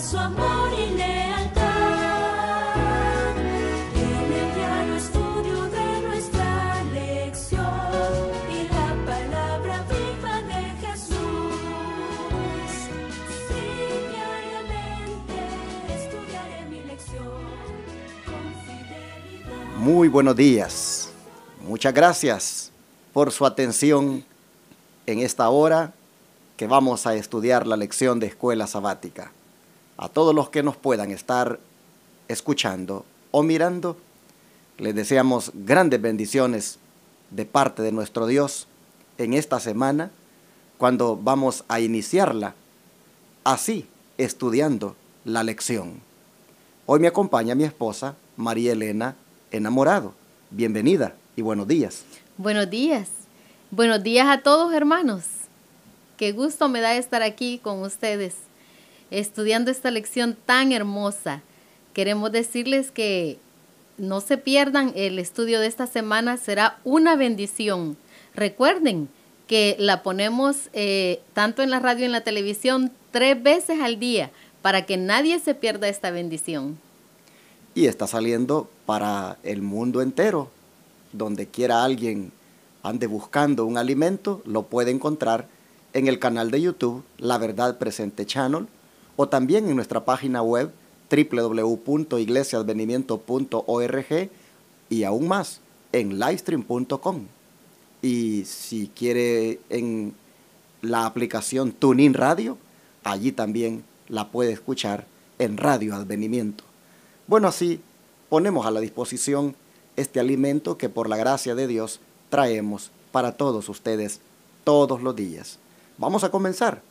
su amor y lealtad. En el diario estudio de nuestra lección y la palabra viva de Jesús. Sí, diariamente estudiaré mi lección con fidelidad. Muy buenos días. Muchas gracias por su atención en esta hora que vamos a estudiar la lección de escuela sabática. A todos los que nos puedan estar escuchando o mirando, les deseamos grandes bendiciones de parte de nuestro Dios en esta semana, cuando vamos a iniciarla así, estudiando la lección. Hoy me acompaña mi esposa, María Elena Enamorado. Bienvenida y buenos días. Buenos días. Buenos días a todos, hermanos. Qué gusto me da estar aquí con ustedes, estudiando esta lección tan hermosa. Queremos decirles que no se pierdan el estudio de esta semana, será una bendición. Recuerden que la ponemos tanto en la radio y en la televisión 3 veces al día, para que nadie se pierda esta bendición. Y está saliendo para el mundo entero. Donde quiera alguien ande buscando un alimento, lo puede encontrar en el canal de YouTube La Verdad Presente Channel, o también en nuestra página web www.iglesiaadvenimiento.org, y aún más en livestream.com. Y si quiere en la aplicación TuneIn Radio, allí también la puede escuchar en Radio Advenimiento. Bueno, así ponemos a la disposición este alimento que por la gracia de Dios traemos para todos ustedes todos los días. Vamos a comenzar.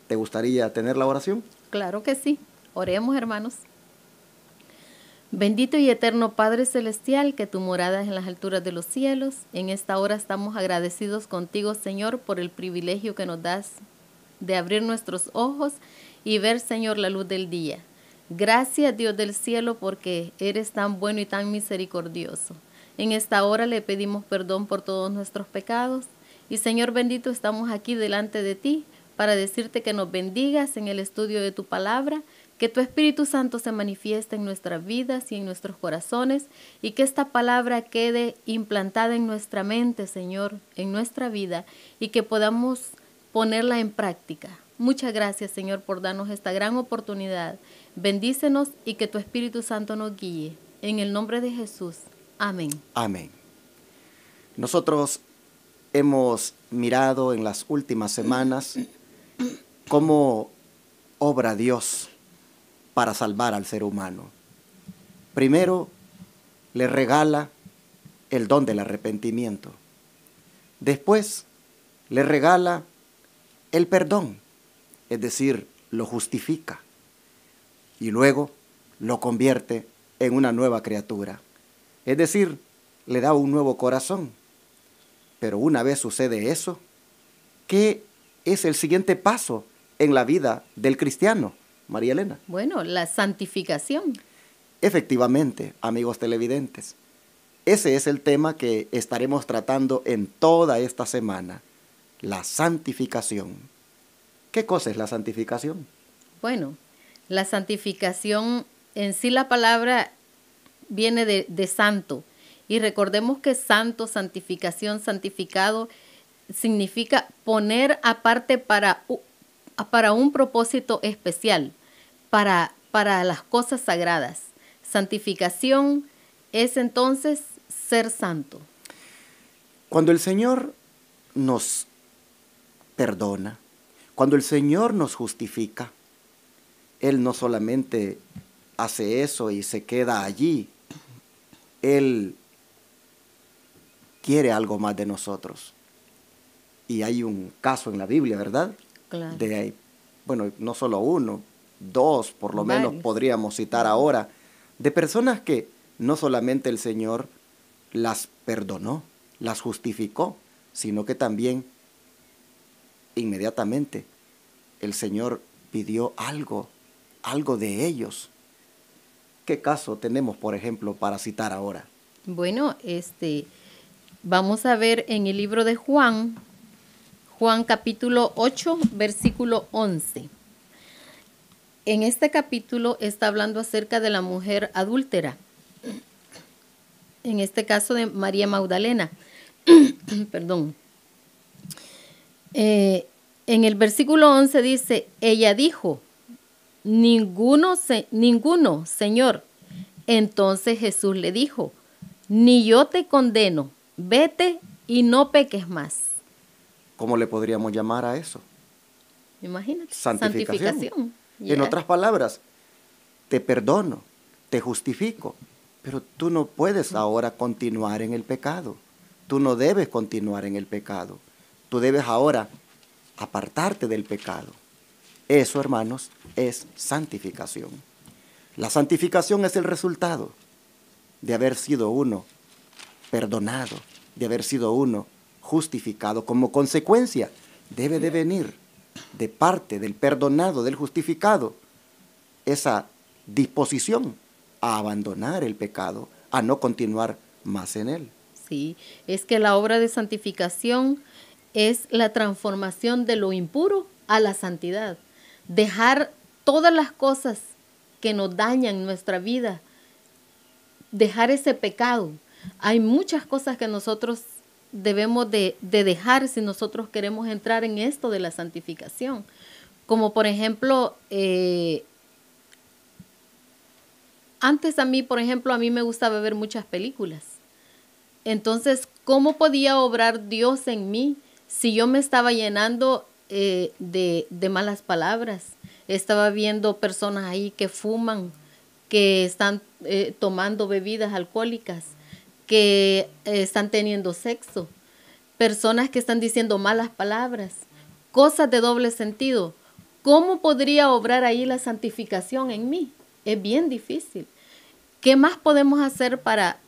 ¿Te gustaría tener la oración? Claro que sí. Oremos, hermanos. Bendito y eterno Padre Celestial, que tu morada es en las alturas de los cielos. En esta hora estamos agradecidos contigo, Señor, por el privilegio que nos das de abrir nuestros ojos y ver, Señor, la luz del día. Gracias, Dios del cielo, porque eres tan bueno y tan misericordioso. En esta hora le pedimos perdón por todos nuestros pecados. Y Señor bendito, estamos aquí delante de ti para decirte que nos bendigas en el estudio de tu palabra, que tu Espíritu Santo se manifieste en nuestras vidas y en nuestros corazones, y que esta palabra quede implantada en nuestra mente, Señor, en nuestra vida, y que podamos ponerla en práctica. Muchas gracias, Señor, por darnos esta gran oportunidad. Bendícenos y que tu Espíritu Santo nos guíe. En el nombre de Jesús. Amén. Amén. Nosotros hemos mirado en las últimas semanas cómo obra Dios para salvar al ser humano. Primero, le regala el don del arrepentimiento. Después, le regala el perdón, es decir, lo justifica. Y luego lo convierte en una nueva criatura, es decir, le da un nuevo corazón. Pero una vez sucede eso, ¿qué es el siguiente paso en la vida del cristiano, María Elena? Bueno, la santificación. Efectivamente, amigos televidentes, ese es el tema que estaremos tratando en toda esta semana, la santificación. ¿Qué cosa es la santificación? Bueno, la santificación, en sí la palabra viene de santo. Y recordemos que santo, santificación, santificado, significa poner aparte para un propósito especial, para las cosas sagradas. Santificación es entonces ser santo. Cuando el Señor nos perdona, cuando el Señor nos justifica, Él no solamente hace eso y se queda allí. Él quiere algo más de nosotros. Y hay un caso en la Biblia, ¿verdad? Claro. Bueno, no solo uno, 2 por lo menos podríamos citar ahora, de personas que no solamente el Señor las perdonó, las justificó, sino que también inmediatamente el Señor pidió algo de ellos. ¿Qué caso tenemos, por ejemplo, para citar ahora? Bueno, vamos a ver en el libro de Juan capítulo 8, versículo 11. en este capítulo está hablando acerca de la mujer adúltera, en este caso de María Magdalena. Perdón. En el versículo 11 dice, ella dijo, ninguno, Señor. Entonces Jesús le dijo, ni yo te condeno, vete y no peques más. ¿Cómo le podríamos llamar a eso? Imagínate. Santificación. Yeah. En otras palabras, te perdono, te justifico, pero tú no puedes ahora continuar en el pecado. Tú no debes continuar en el pecado. Tú debes ahora apartarte del pecado. Eso, hermanos, es santificación. La santificación es el resultado de haber sido uno perdonado, de haber sido uno justificado. Como consecuencia, debe de venir de parte del perdonado, del justificado, esa disposición a abandonar el pecado, a no continuar más en él. Sí, es que la obra de santificación es la transformación de lo impuro a la santidad. Dejar todas las cosas que nos dañan nuestra vida, dejar ese pecado. Hay muchas cosas que nosotros debemos de dejar si nosotros queremos entrar en esto de la santificación. Como por ejemplo, antes a mí me gustaba ver muchas películas. Entonces, ¿cómo podía obrar Dios en mí si yo me estaba llenando de malas palabras? Estaba viendo personas ahí que fuman, que están tomando bebidas alcohólicas, que están teniendo sexo, personas que están diciendo malas palabras, cosas de doble sentido. ¿Cómo podría obrar ahí la santificación en mí? Es bien difícil. ¿Qué más podemos hacer para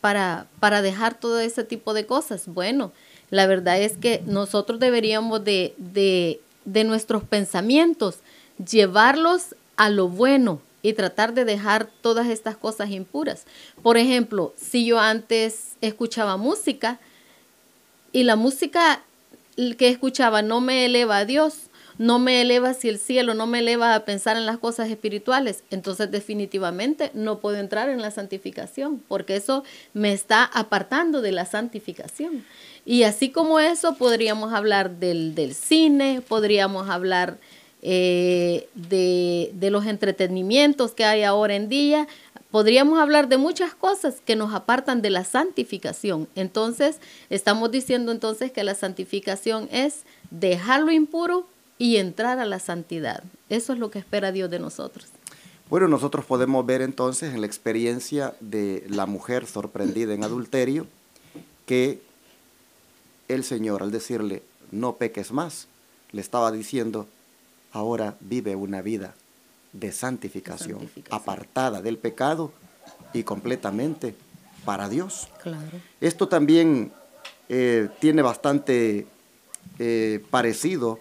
dejar todo ese tipo de cosas? Bueno, la verdad es que nosotros deberíamos de nuestros pensamientos llevarlos a lo bueno y tratar de dejar todas estas cosas impuras. Por ejemplo, si yo antes escuchaba música y la música que escuchaba no me eleva a Dios, no me eleva hacia el cielo, no me eleva a pensar en las cosas espirituales, entonces definitivamente no puedo entrar en la santificación, porque eso me está apartando de la santificación. Y así como eso, podríamos hablar del cine, podríamos hablar de los entretenimientos que hay ahora en día, podríamos hablar de muchas cosas que nos apartan de la santificación. Entonces, estamos diciendo entonces que la santificación es dejar lo impuro y entrar a la santidad. Eso es lo que espera Dios de nosotros. Bueno, nosotros podemos ver entonces en la experiencia de la mujer sorprendida en adulterio que el Señor, al decirle, no peques más, le estaba diciendo, ahora vive una vida de santificación, apartada del pecado y completamente para Dios. Claro. Esto también tiene bastante parecido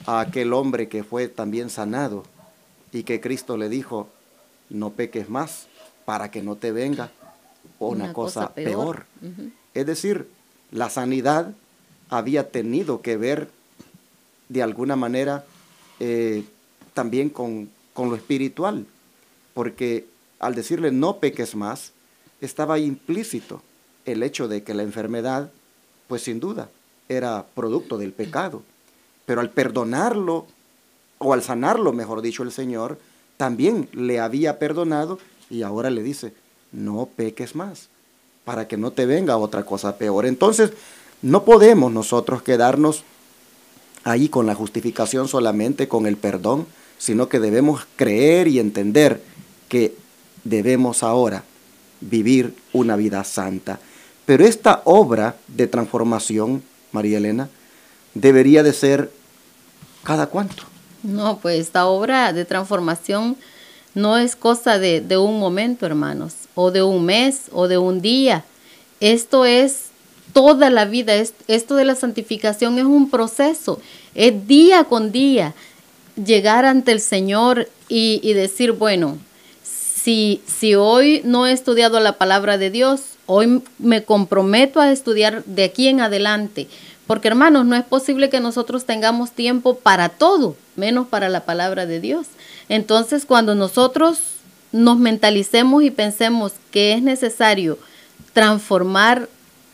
a aquel hombre que fue también sanado y que Cristo le dijo, no peques más para que no te venga una cosa peor. Uh-huh. Es decir, la sanidad había tenido que ver de alguna manera también con lo espiritual, porque al decirle no peques más, estaba implícito el hecho de que la enfermedad, pues sin duda, era producto del pecado. Pero al perdonarlo, o al sanarlo, mejor dicho, el Señor, también le había perdonado y ahora le dice, no peques más, para que no te venga otra cosa peor. Entonces, no podemos nosotros quedarnos ahí con la justificación solamente, con el perdón, sino que debemos creer y entender que debemos ahora vivir una vida santa. Pero esta obra de transformación, María Elena, debería de ser ¿cada cuánto? No, pues esta obra de transformación no es cosa de un momento, hermanos, o de un mes, o de un día. Esto es toda la vida. Esto de la santificación es un proceso, es día con día. Llegar ante el Señor y decir, bueno, si hoy no he estudiado la palabra de Dios, hoy me comprometo a estudiar de aquí en adelante, Porque hermanos, no es posible que nosotros tengamos tiempo para todo, menos para la palabra de Dios. Entonces, cuando nosotros nos mentalicemos y pensemos que es necesario transformar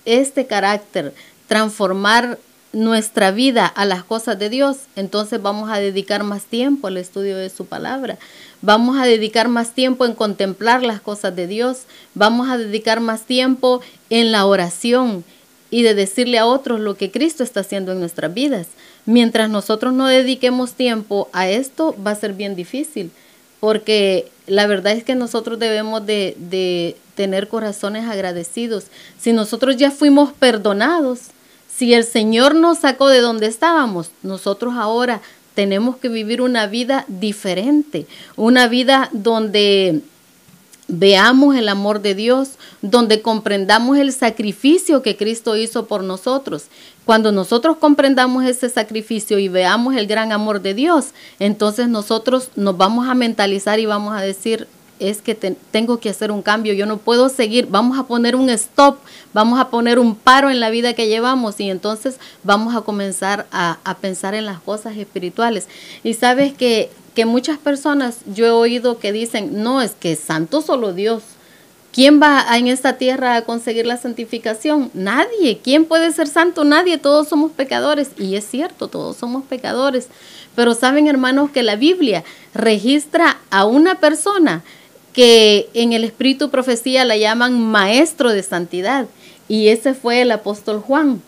este carácter, transformar nuestra vida a las cosas de Dios, entonces vamos a dedicar más tiempo al estudio de su palabra, vamos a dedicar más tiempo en contemplar las cosas de Dios, vamos a dedicar más tiempo en la oración y de decirle a otros lo que Cristo está haciendo en nuestras vidas. Mientras nosotros no dediquemos tiempo a esto, va a ser bien difícil, porque la verdad es que nosotros debemos de tener corazones agradecidos. Si nosotros ya fuimos perdonados, si el Señor nos sacó de donde estábamos, nosotros ahora tenemos que vivir una vida diferente, una vida donde veamos el amor de Dios, donde comprendamos el sacrificio que Cristo hizo por nosotros. Cuando nosotros comprendamos ese sacrificio y veamos el gran amor de Dios, entonces nosotros nos vamos a mentalizar y vamos a decir, es que tengo que hacer un cambio, yo no puedo seguir, vamos a poner un stop, vamos a poner un paro en la vida que llevamos y entonces vamos a comenzar a pensar en las cosas espirituales. Y sabes que muchas personas, yo he oído que dicen, no, es que es santo solo Dios. ¿Quién va en esta tierra a conseguir la santificación? Nadie. ¿Quién puede ser santo? Nadie. Todos somos pecadores. Y es cierto, todos somos pecadores. Pero saben, hermanos, que la Biblia registra a una persona que en el espíritu profecía la llaman maestro de santidad. Y ese fue el apóstol Juan.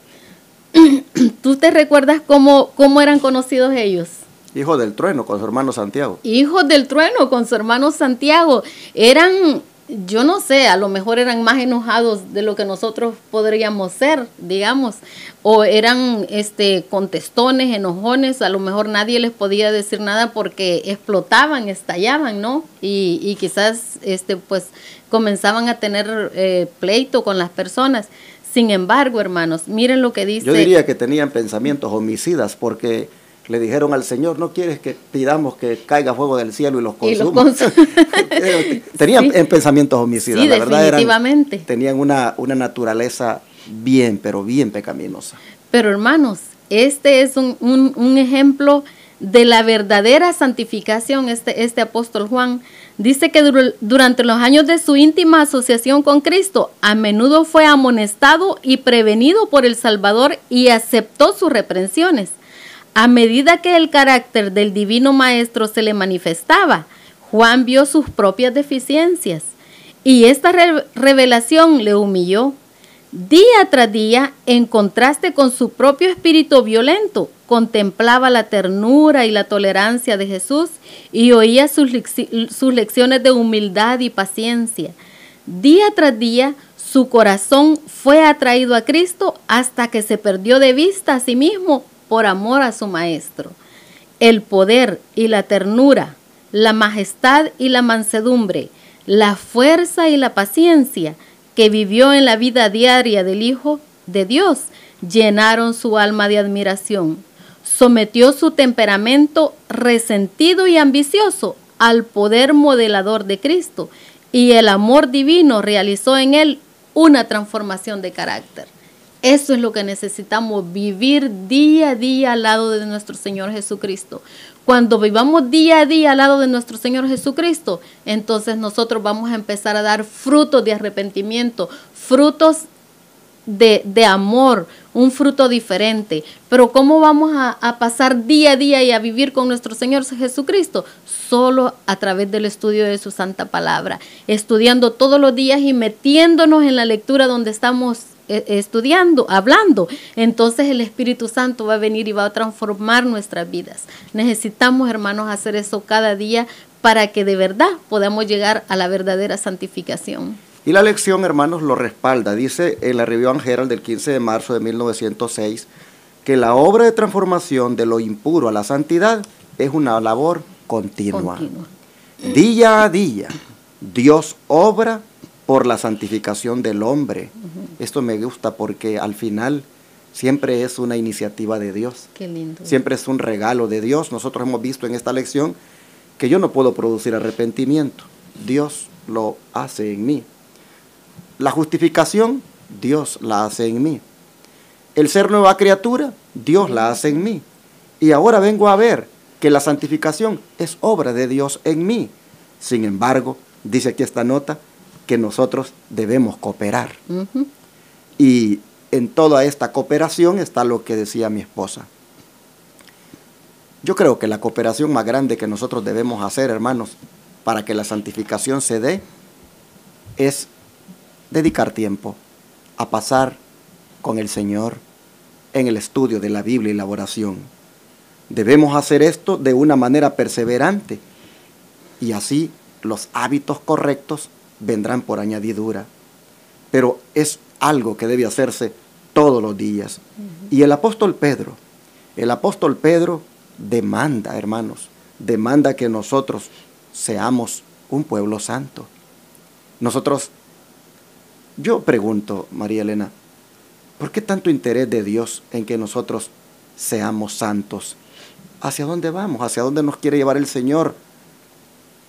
¿Tú te recuerdas cómo eran conocidos ellos? Hijo del trueno con su hermano Santiago. Hijos del trueno con su hermano Santiago. Eran, yo no sé, a lo mejor eran más enojados de lo que nosotros podríamos ser, digamos. O eran contestones, enojones. A lo mejor nadie les podía decir nada porque explotaban, estallaban, ¿no? Y quizás pues comenzaban a tener pleito con las personas. Sin embargo, hermanos, miren lo que dice. Yo diría que tenían pensamientos homicidas porque le dijeron al Señor, ¿no quieres que pidamos que caiga fuego del cielo y los consuma? Tenían pensamientos homicidas, sí, la verdad. Definitivamente. Tenían una naturaleza bien, pero bien pecaminosa. Pero hermanos, este es un ejemplo de la verdadera santificación. Este apóstol Juan dice que durante los años de su íntima asociación con Cristo, a menudo fue amonestado y prevenido por el Salvador y aceptó sus reprensiones. A medida que el carácter del divino maestro se le manifestaba, Juan vio sus propias deficiencias y esta revelación le humilló. Día tras día, en contraste con su propio espíritu violento, contemplaba la ternura y la tolerancia de Jesús y oía sus lecciones de humildad y paciencia. Día tras día, su corazón fue atraído a Cristo hasta que se perdió de vista a sí mismo por amor a su maestro. El poder y la ternura, la majestad y la mansedumbre, la fuerza y la paciencia que vivió en la vida diaria del Hijo de Dios llenaron su alma de admiración. Sometió su temperamento resentido y ambicioso al poder modelador de Cristo y el amor divino realizó en él una transformación de carácter. Eso es lo que necesitamos, vivir día a día al lado de nuestro Señor Jesucristo. Cuando vivamos día a día al lado de nuestro Señor Jesucristo, entonces nosotros vamos a empezar a dar frutos de arrepentimiento, frutos de amor, un fruto diferente. Pero ¿cómo vamos a pasar día a día y a vivir con nuestro Señor Jesucristo? Solo a través del estudio de su santa palabra, estudiando todos los días y metiéndonos en la lectura donde estamos estudiando, hablando. Entonces el Espíritu Santo va a venir y va a transformar nuestras vidas. Necesitamos, hermanos, hacer eso cada día para que de verdad podamos llegar a la verdadera santificación. Y la lección, hermanos, lo respalda. Dice en la Review and Herald del 15 de marzo de 1906 que la obra de transformación de lo impuro a la santidad es una labor continua. Día a día, Dios obra por la santificación del hombre. Esto me gusta porque al final siempre es una iniciativa de Dios. Qué lindo. Siempre es un regalo de Dios. Nosotros hemos visto en esta lección que yo no puedo producir arrepentimiento. Dios lo hace en mí. La justificación, Dios la hace en mí. el ser nueva criatura, Dios la hace en mí. Y ahora vengo a ver que la santificación es obra de Dios en mí. Sin embargo, dice aquí esta nota, que nosotros debemos cooperar. Y en toda esta cooperación está lo que decía mi esposa. Yo creo que la cooperación más grande que nosotros debemos hacer, hermanos, para que la santificación se dé, es dedicar tiempo a pasar con el Señor en el estudio de la Biblia y la oración. Debemos hacer esto de una manera perseverante y así los hábitos correctos vendrán por añadidura. Pero es algo que debe hacerse todos los días. Y el apóstol Pedro demanda, hermanos, demanda que nosotros seamos un pueblo santo. Yo pregunto, María Elena, ¿por qué tanto interés de Dios en que nosotros seamos santos? ¿Hacia dónde vamos? ¿Hacia dónde nos quiere llevar el Señor?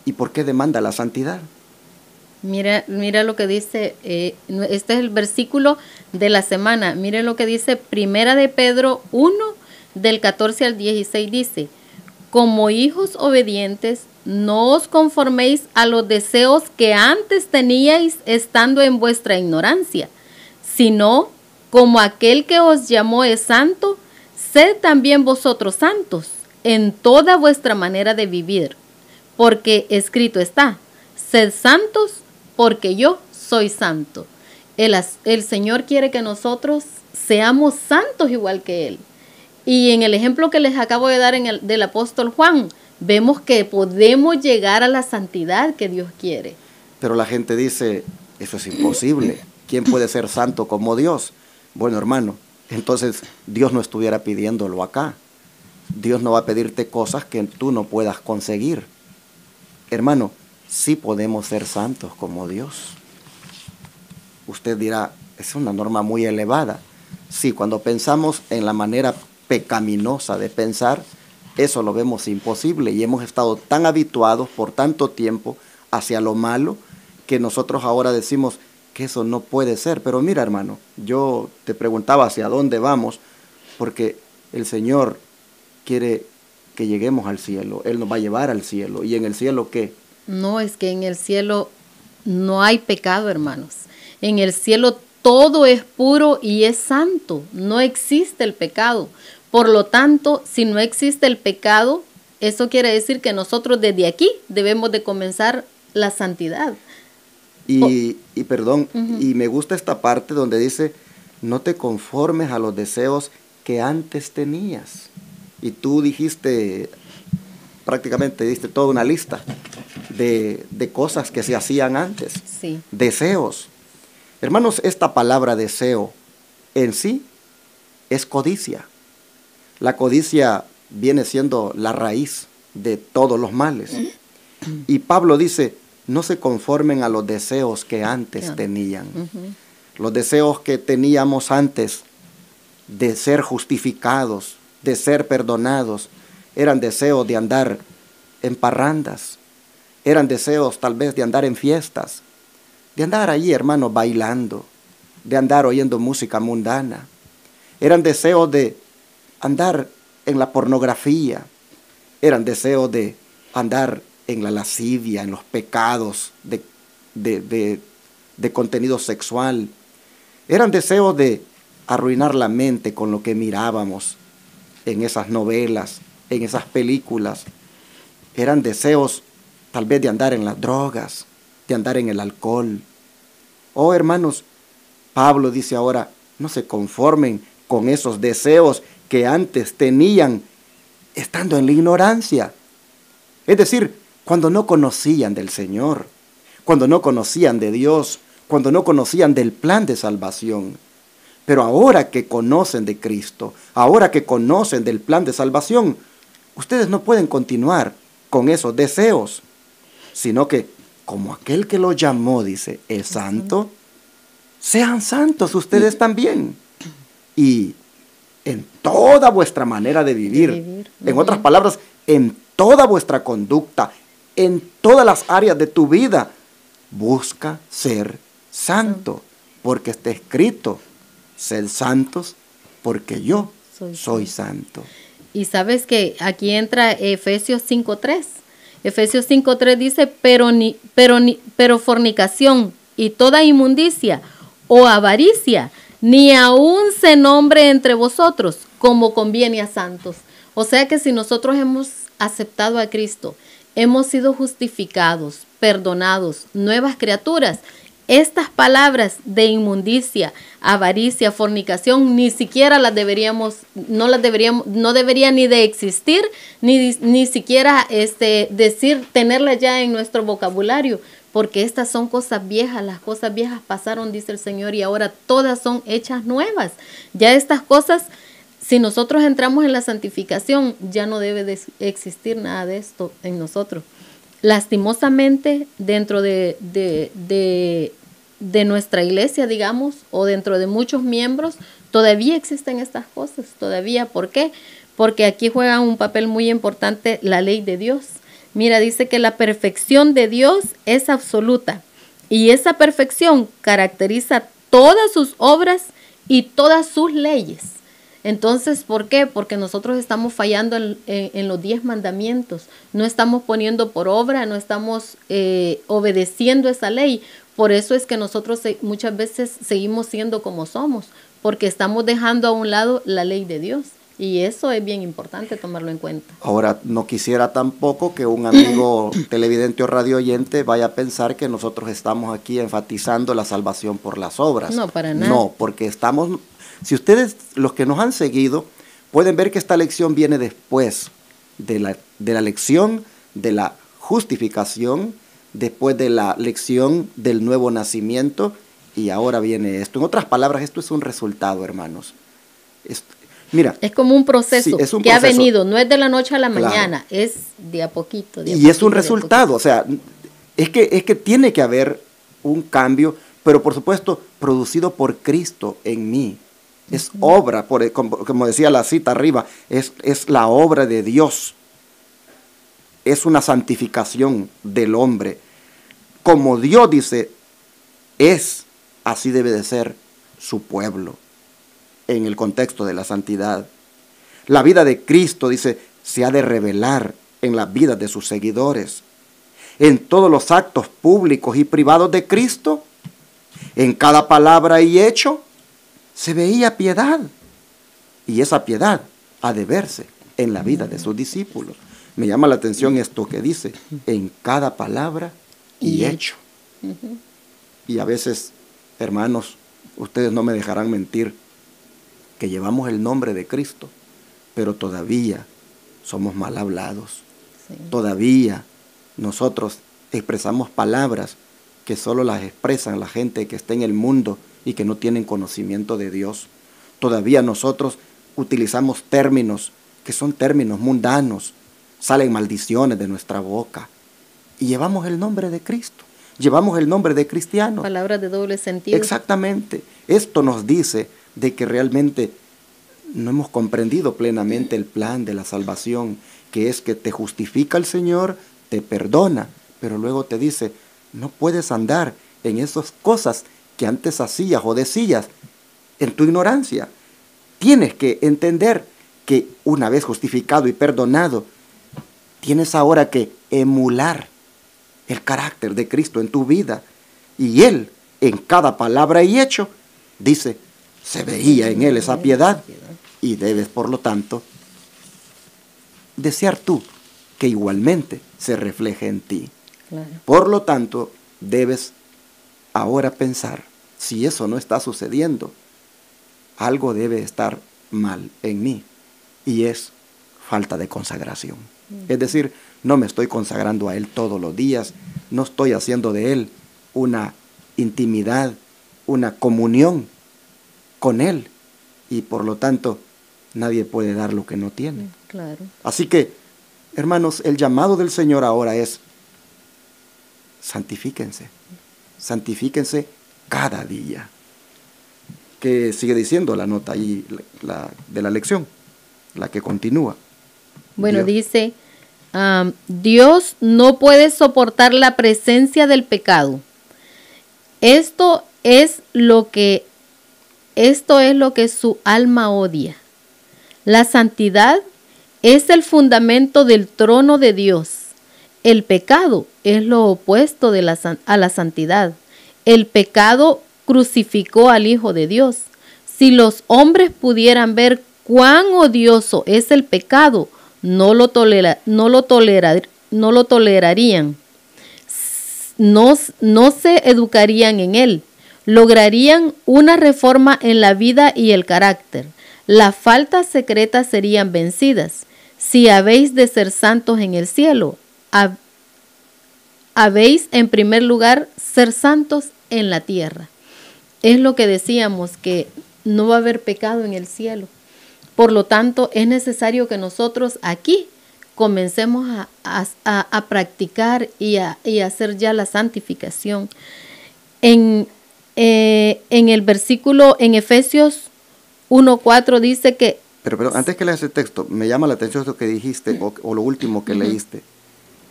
¿Y por qué demanda la santidad? Mira lo que dice, este es el versículo de la semana. Mire lo que dice Primera de Pedro 1, del 14 al 16, dice: como hijos obedientes, no os conforméis a los deseos que antes teníais estando en vuestra ignorancia, sino como aquel que os llamó es santo, sed también vosotros santos en toda vuestra manera de vivir, porque escrito está: sed santos porque yo soy santo. El Señor quiere que nosotros seamos santos igual que Él. Y en el ejemplo que les acabo de dar del apóstol Juan, vemos que podemos llegar a la santidad que Dios quiere. Pero la gente dice, eso es imposible. ¿Quién puede ser santo como Dios? Bueno, hermano, entonces Dios no estuviera pidiéndolo acá. Dios no va a pedirte cosas que tú no puedas conseguir. Hermano, sí podemos ser santos como Dios. Usted dirá, es una norma muy elevada. Sí, cuando pensamos en la manera pecaminosa de pensar, eso lo vemos imposible y hemos estado tan habituados por tanto tiempo hacia lo malo que nosotros ahora decimos que eso no puede ser. Pero mira, hermano, yo te preguntaba hacia dónde vamos, porque el Señor quiere que lleguemos al cielo. Él nos va a llevar al cielo. ¿Y en el cielo qué? No, es que en el cielo no hay pecado, hermanos. En el cielo todo es puro y es santo. No existe el pecado. Por lo tanto, si no existe el pecado, eso quiere decir que nosotros desde aquí debemos de comenzar la santidad. Y me gusta esta parte donde dice, no te conformes a los deseos que antes tenías. Y tú prácticamente diste toda una lista de cosas que se hacían antes. Sí. Deseos. Hermanos, esta palabra deseo en sí es codicia. La codicia viene siendo la raíz de todos los males. Y Pablo dice, no se conformen a los deseos que antes tenían. Los deseos que teníamos antes de ser justificados, de ser perdonados, eran deseos de andar en parrandas, eran deseos tal vez de andar en fiestas, de andar allí, hermanos, bailando, de andar oyendo música mundana. Eran deseos de andar en la pornografía, eran deseos de andar en la lascivia, en los pecados de contenido sexual. Eran deseos de arruinar la mente con lo que mirábamos en esas novelas, en esas películas. Eran deseos tal vez de andar en las drogas, de andar en el alcohol. Oh, hermanos, Pablo dice ahora, no se conformen con esos deseos que antes tenían estando en la ignorancia. Es decir, cuando no conocían del Señor, cuando no conocían de Dios, cuando no conocían del plan de salvación. Pero ahora que conocen de Cristo, ahora que conocen del plan de salvación, ustedes no pueden continuar con esos deseos, sino que como aquel que los llamó, dice, es santo, sean santos ustedes también. Y en toda vuestra manera de vivir. En otras palabras, en toda vuestra conducta, en todas las áreas de tu vida, busca ser santo, porque está escrito, sed santos porque yo Soy soy santo. Y sabes que aquí entra Efesios 5:3. Efesios 5:3 dice, pero fornicación y toda inmundicia o avaricia, ni aún se nombre entre vosotros, como conviene a santos. O sea que si nosotros hemos aceptado a Cristo, hemos sido justificados, perdonados, nuevas criaturas, estas palabras de inmundicia, avaricia, fornicación, ni siquiera no deberían ni de existir, ni siquiera tenerlas ya en nuestro vocabulario, porque estas son cosas viejas, las cosas viejas pasaron, dice el Señor, y ahora todas son hechas nuevas. Ya estas cosas, si nosotros entramos en la santificación, ya no debe de existir nada de esto en nosotros. Lastimosamente, dentro de nuestra iglesia, digamos, o dentro de muchos miembros, todavía existen estas cosas. Todavía, ¿por qué? Porque aquí juega un papel muy importante la ley de Dios. Mira, dice que la perfección de Dios es absoluta y esa perfección caracteriza todas sus obras y todas sus leyes. Entonces, ¿por qué? Porque nosotros estamos fallando en los 10 mandamientos. No estamos poniendo por obra, no estamos obedeciendo esa ley. Por eso es que nosotros muchas veces seguimos siendo como somos, porque estamos dejando a un lado la ley de Dios. Y eso es bien importante tomarlo en cuenta. Ahora, no quisiera tampoco que un amigo televidente o radio oyente vaya a pensar que nosotros estamos aquí enfatizando la salvación por las obras. No, para nada. No, porque estamos... Si ustedes, los que nos han seguido, pueden ver que esta lección viene después de la lección de la justificación, después de la lección del nuevo nacimiento, y ahora viene esto. En otras palabras, esto es un resultado, hermanos. Mira, es como un proceso, sí, es un que proceso. Ha venido, no es de la noche a la Claro. mañana, es de a poquito. Y es un resultado, o sea, es que tiene que haber un cambio, pero por supuesto producido por Cristo en mí. Es obra, como decía la cita arriba, es la obra de Dios. Es una santificación del hombre. Como Dios dice, así debe de ser su pueblo, en el contexto de la santidad. La vida de Cristo, dice, se ha de revelar en las vidas de sus seguidores. En todos los actos públicos y privados de Cristo, en cada palabra y hecho, se veía piedad. Y esa piedad ha de verse en la vida de sus discípulos. Me llama la atención esto que dice, en cada palabra y hecho. Y a veces, hermanos, ustedes no me dejarán mentir, que llevamos el nombre de Cristo, pero todavía somos mal hablados. Sí. Todavía nosotros expresamos palabras que solo las expresan la gente que está en el mundo y que no tienen conocimiento de Dios. Todavía nosotros utilizamos términos que son términos mundanos, salen maldiciones de nuestra boca y llevamos el nombre de Cristo, llevamos el nombre de cristianos. Palabras de doble sentido. Exactamente. Esto nos dice de que realmente no hemos comprendido plenamente el plan de la salvación, que es que te justifica el Señor, te perdona, pero luego te dice, no puedes andar en esas cosas que antes hacías o decías en tu ignorancia. Tienes que entender que una vez justificado y perdonado, tienes ahora que emular el carácter de Cristo en tu vida. Y Él, en cada palabra y hecho, dice, se veía en Él esa piedad. Y debes, por lo tanto, desear tú que igualmente se refleje en ti. Claro. Por lo tanto, debes ahora pensar, si eso no está sucediendo, algo debe estar mal en mí, y es falta de consagración. Es decir, no me estoy consagrando a Él todos los días, no estoy haciendo de Él una intimidad, una comunión con Él, y por lo tanto, nadie puede dar lo que no tiene. Claro. Así que, hermanos, el llamado del Señor ahora es, santifíquense, santifíquense cada día. Que sigue diciendo la nota ahí de la lección, la que continúa. Bueno, Dios. dice, Dios no puede soportar la presencia del pecado. Esto es lo que esto es lo que su alma odia. La santidad es el fundamento del trono de Dios. El pecado es lo opuesto a la santidad. El pecado crucificó al Hijo de Dios. Si los hombres pudieran ver cuán odioso es el pecado, no lo tolerarían. No se educarían en él. Lograrían una reforma en la vida y el carácter. Las faltas secretas serían vencidas. Si habéis de ser santos en el cielo, habéis en primer lugar ser santos en la tierra. Es lo que decíamos, que no va a haber pecado en el cielo. Por lo tanto, es necesario que nosotros aquí comencemos a practicar y a hacer ya la santificación. En el versículo, en Efesios 1:4 dice que... Pero antes que leas el texto, me llama la atención esto que dijiste, o lo último que leíste.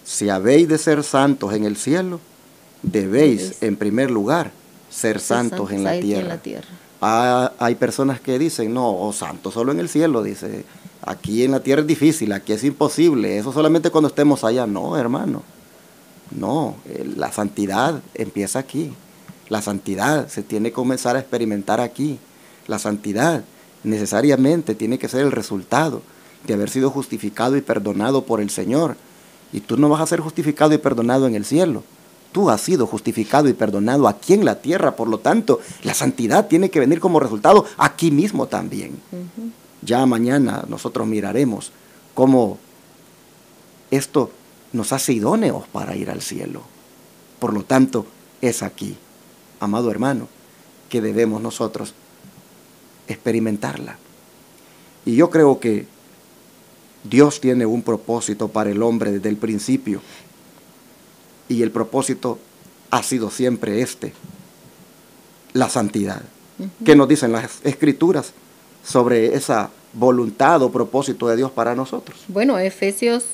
Si habéis de ser santos en el cielo, debéis en primer lugar ser santos en la tierra. Hay personas que dicen, no, santos solo en el cielo, dice, aquí en la tierra es difícil, aquí es imposible, eso solamente cuando estemos allá. No, hermano, no, la santidad empieza aquí. La santidad se tiene que comenzar a experimentar aquí. La santidad necesariamente tiene que ser el resultado de haber sido justificado y perdonado por el Señor. Y tú no vas a ser justificado y perdonado en el cielo. Tú has sido justificado y perdonado aquí en la tierra. Por lo tanto, la santidad tiene que venir como resultado aquí mismo también. Ya mañana nosotros miraremos cómo esto nos hace idóneos para ir al cielo. Por lo tanto, es aquí, amado hermano, que debemos nosotros experimentarla. Y yo creo que Dios tiene un propósito para el hombre desde el principio. Y el propósito ha sido siempre la santidad. ¿Qué nos dicen las Escrituras sobre esa voluntad o propósito de Dios para nosotros? Bueno, Efesios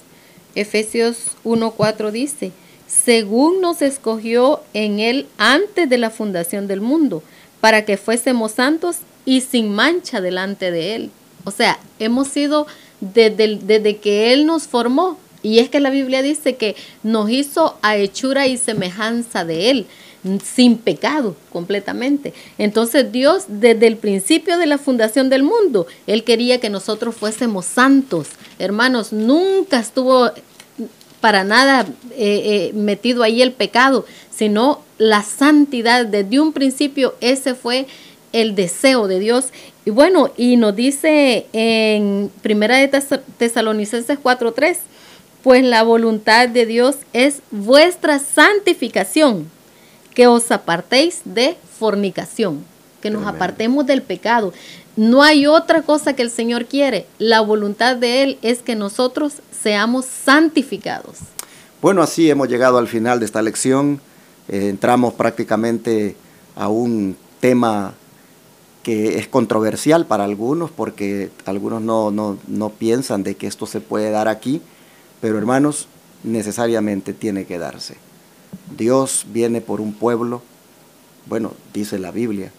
1:4 dice, según nos escogió en él antes de la fundación del mundo, para que fuésemos santos y sin mancha delante de él. O sea, hemos sido desde que él nos formó. Y es que la Biblia dice que nos hizo a hechura y semejanza de él, sin pecado completamente. Entonces Dios, desde el principio de la fundación del mundo, él quería que nosotros fuésemos santos. Hermanos, nunca estuvo para nada metido ahí el pecado, sino la santidad. Desde un principio ese fue el deseo de Dios. Y bueno, y nos dice en Primera de Tesalonicenses 4:3, pues la voluntad de Dios es vuestra santificación, que os apartéis de fornicación, que nos apartemos del pecado. No hay otra cosa que el Señor quiere. La voluntad de Él es que nosotros seamos santificados. Bueno, así hemos llegado al final de esta lección. Entramos prácticamente a un tema que es controversial para algunos, porque algunos no piensan de que esto se puede dar aquí. Pero hermanos, necesariamente tiene que darse. Dios viene por un pueblo, bueno, dice la Biblia,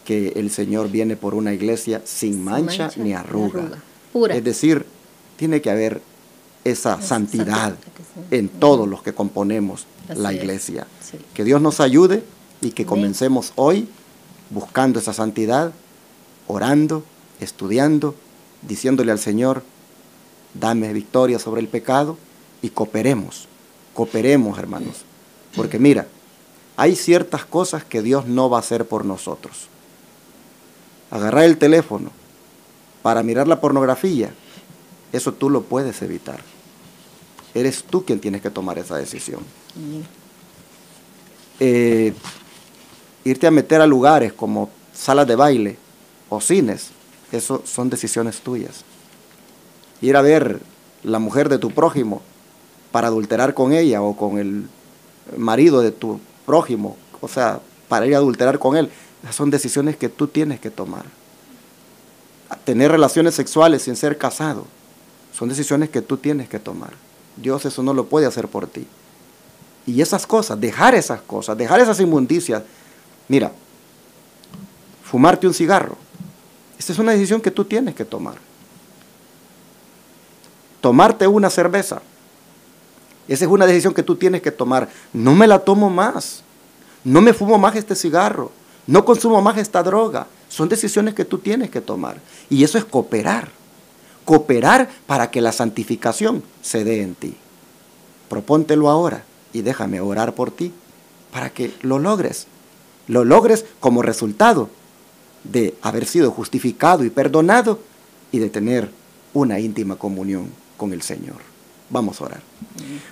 que el Señor viene por una iglesia sin mancha ni arruga. Pura. Es decir, tiene que haber esa santidad en todos los que componemos la iglesia. Sí. Que Dios nos ayude y que comencemos hoy buscando esa santidad, orando, estudiando, diciéndole al Señor, dame victoria sobre el pecado, y cooperemos, hermanos. Porque mira, hay ciertas cosas que Dios no va a hacer por nosotros. Agarrar el teléfono para mirar la pornografía, eso tú lo puedes evitar. Eres tú quien tienes que tomar esa decisión. Irte a meter a lugares como salas de baile o cines, eso son decisiones tuyas. Ir a ver la mujer de tu prójimo para adulterar con ella, o con el marido de tu prójimo, o sea, para ir a adulterar con él, esas son decisiones que tú tienes que tomar. Tener relaciones sexuales sin ser casado, son decisiones que tú tienes que tomar. Dios eso no lo puede hacer por ti. Y esas cosas, dejar esas inmundicias. Mira, fumarte un cigarro. Esta es una decisión que tú tienes que tomar. Tomarte una cerveza. Esa es una decisión que tú tienes que tomar. No me la tomo más. No me fumo más este cigarro. No consumo más esta droga. Son decisiones que tú tienes que tomar. Y eso es cooperar. Cooperar para que la santificación se dé en ti. Propóntelo ahora y déjame orar por ti para que lo logres. Lo logres como resultado de haber sido justificado y perdonado y de tener una íntima comunión con el Señor. Vamos a orar.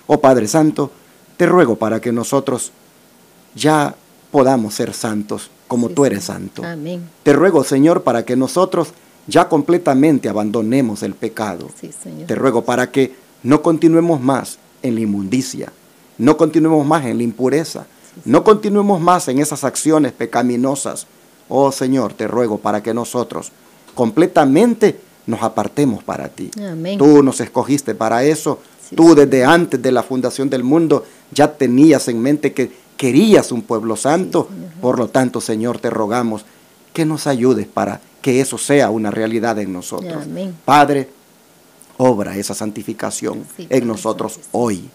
Oh Padre Santo, te ruego para que nosotros ya podamos ser santos como tú eres santo. Amén. Te ruego, Señor, para que nosotros ya completamente abandonemos el pecado. Sí, Señor. Te ruego para que no continuemos más en la inmundicia, no continuemos más en la impureza, no continuemos más en esas acciones pecaminosas. Oh Señor, te ruego para que nosotros completamente nos apartemos para ti. Amén. Tú nos escogiste para eso. Sí, Tú Señor. desde antes de la fundación del mundo ya tenías en mente que querías un pueblo santo. Sí, Señor. Por lo tanto, Señor, te rogamos que nos ayudes para que eso sea una realidad en nosotros. Amén. Padre, obra esa santificación Sí, en Padre nosotros Santo. hoy.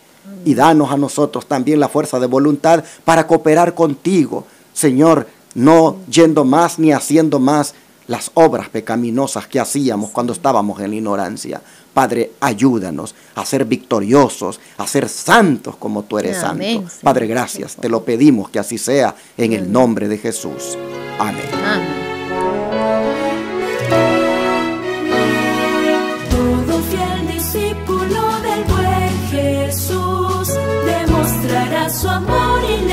Y danos a nosotros también la fuerza de voluntad para cooperar contigo, Señor, no yendo más ni haciendo más las obras pecaminosas que hacíamos cuando estábamos en la ignorancia. Padre, ayúdanos a ser victoriosos, a ser santos como tú eres Amén, santo. Señor. Padre, gracias, te lo pedimos que así sea en el nombre de Jesús. Amén. Amén. Todo fiel discípulo del buen Jesús demostrará su amor y